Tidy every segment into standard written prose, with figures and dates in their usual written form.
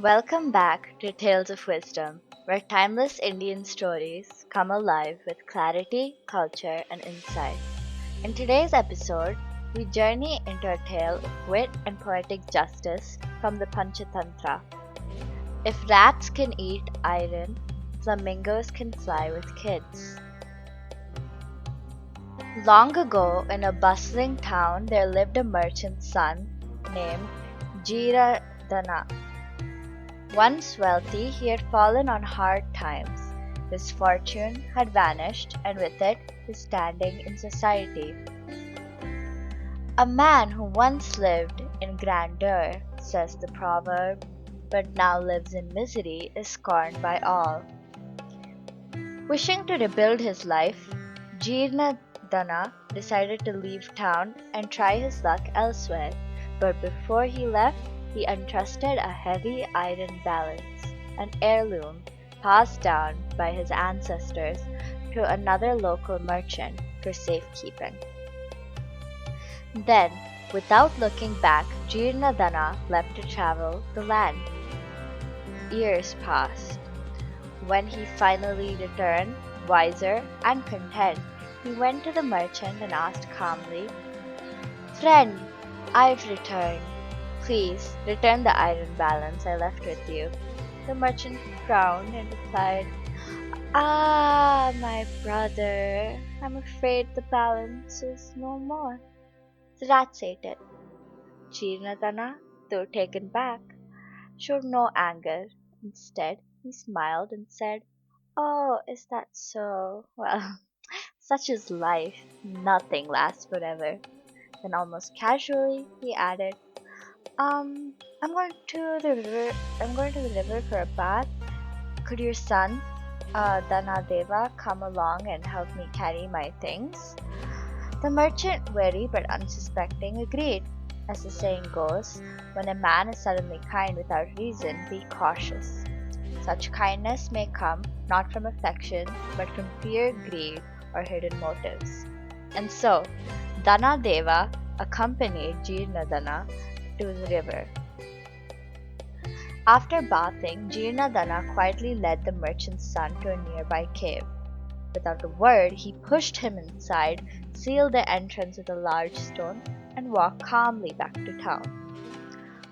Welcome back to Tales of Wisdom, where timeless Indian stories come alive with clarity, culture, and insight. In today's episode, we journey into a tale of wit and poetic justice from the Panchatantra. If rats can eat iron, flamingos can fly with kids. Long ago, in a bustling town, there lived a merchant's son named Jiradana. Once wealthy, he had fallen on hard times. His fortune had vanished, and with it, his standing in society. A man who once lived in grandeur, says the proverb, but now lives in misery, is scorned by all. Wishing to rebuild his life, Jeernadana decided to leave town and try his luck elsewhere, but before he left, he entrusted a heavy iron balance, an heirloom passed down by his ancestors, to another local merchant for safekeeping. Then, without looking back, Jeernadana left to travel the land. Years passed. When he finally returned, wiser and content, he went to the merchant and asked calmly, "Friend, I've returned. Please return the iron balance I left with you." The merchant frowned and replied, "Ah, my brother, I'm afraid the balance is no more. The rats ate it." Jeernadana, though taken back, showed no anger. Instead, he smiled and said, "Oh, is that so? Well, such is life. Nothing lasts forever." Then almost casually, he added, I'm going to the river. I'm going to the river for a bath. Could your son, Danadeva, come along and help me carry my things?" The merchant, wary but unsuspecting, agreed. As the saying goes, when a man is suddenly kind without reason, be cautious. Such kindness may come not from affection, but from fear, greed, or hidden motives. And so, Danadeva accompanied Jeernadana to the river. After bathing, Jeernadana quietly led the merchant's son to a nearby cave. Without a word, he pushed him inside, sealed the entrance with a large stone, and walked calmly back to town.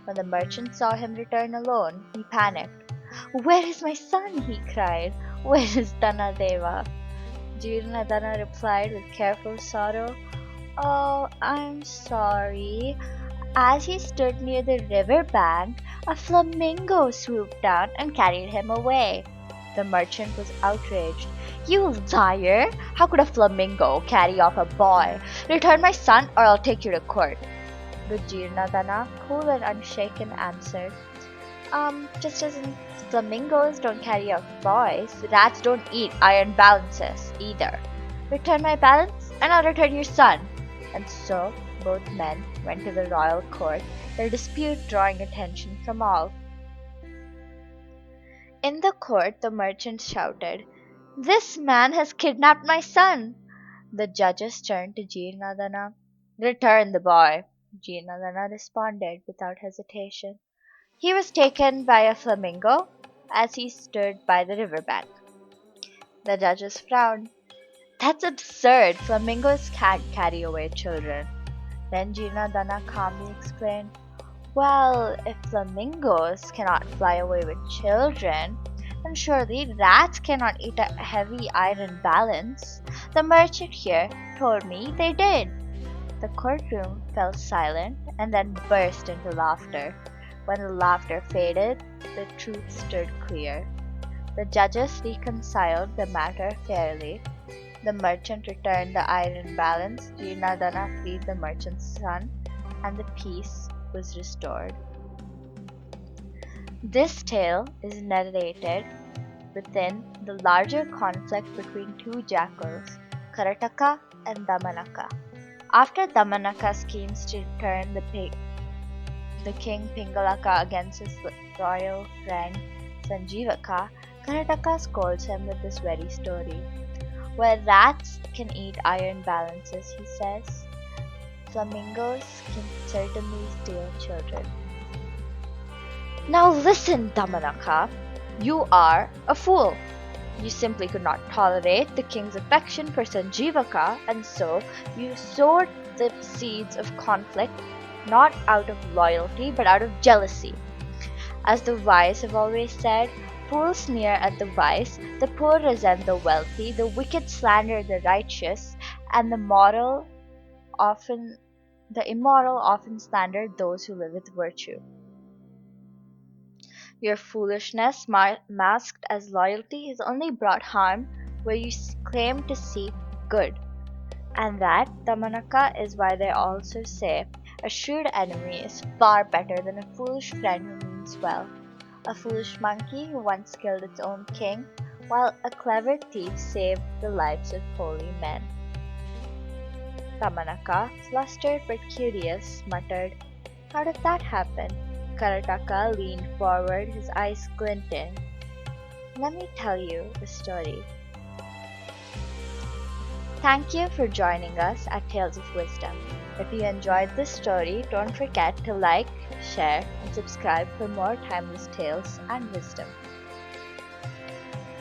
When the merchant saw him return alone, he panicked. "Where is my son?" he cried. "Where is Danadeva?" Jeernadana replied with careful sorrow, "Oh, I'm sorry. As he stood near the river bank, a flamingo swooped down and carried him away." The merchant was outraged. "You liar! How could a flamingo carry off a boy? Return my son or I'll take you to court." But Jeernadana, cool and unshaken, answered, just as in flamingos don't carry off boys, rats don't eat iron balances either. Return my balance and I'll return your son." And so both men went to the royal court, their dispute drawing attention from all. In the court, the merchant shouted, "This man has kidnapped my son!" The judges turned to Jeernadana. "Return the boy." Jeernadana responded without hesitation. "He was taken by a flamingo as he stood by the river bank." The judges frowned. "That's absurd. Flamingos can't carry away children." Then Jeernadana calmly explained, "Well, if flamingos cannot fly away with children, then surely rats cannot eat a heavy iron balance. The merchant here told me they did." The courtroom fell silent and then burst into laughter. When the laughter faded, the truth stood clear. The judges reconciled the matter fairly. The merchant returned the iron balance, Jeernadana freed the merchant's son, and the peace was restored. This tale is narrated within the larger conflict between two jackals, Karataka and Damanaka. After Damanaka's schemes to turn the king Pingalaka against his royal friend Sanjeevaka, Karataka scolds him with this very story. "Where rats can eat iron balances," he says, "flamingos can certainly steal children." Now listen, Damanaka. You are a fool. You simply could not tolerate the king's affection for Sanjeevaka, and so you sowed the seeds of conflict not out of loyalty but out of jealousy. As the wise have always said, fools sneer at the wise, the poor resent the wealthy, the wicked slander the righteous, and often the immoral often slander those who live with virtue. Your foolishness, masked as loyalty, has only brought harm where you claim to seek good. And that, Damanaka, is why they also say a shrewd enemy is far better than a foolish friend who means well. A foolish monkey who once killed its own king, while a clever thief saved the lives of holy men. Damanaka, flustered but curious, muttered, "How did that happen?" Karataka leaned forward, his eyes glinting. "Let me tell you the story." Thank you for joining us at Tales of Wisdom. If you enjoyed this story, don't forget to like, share, and subscribe for more timeless tales and wisdom.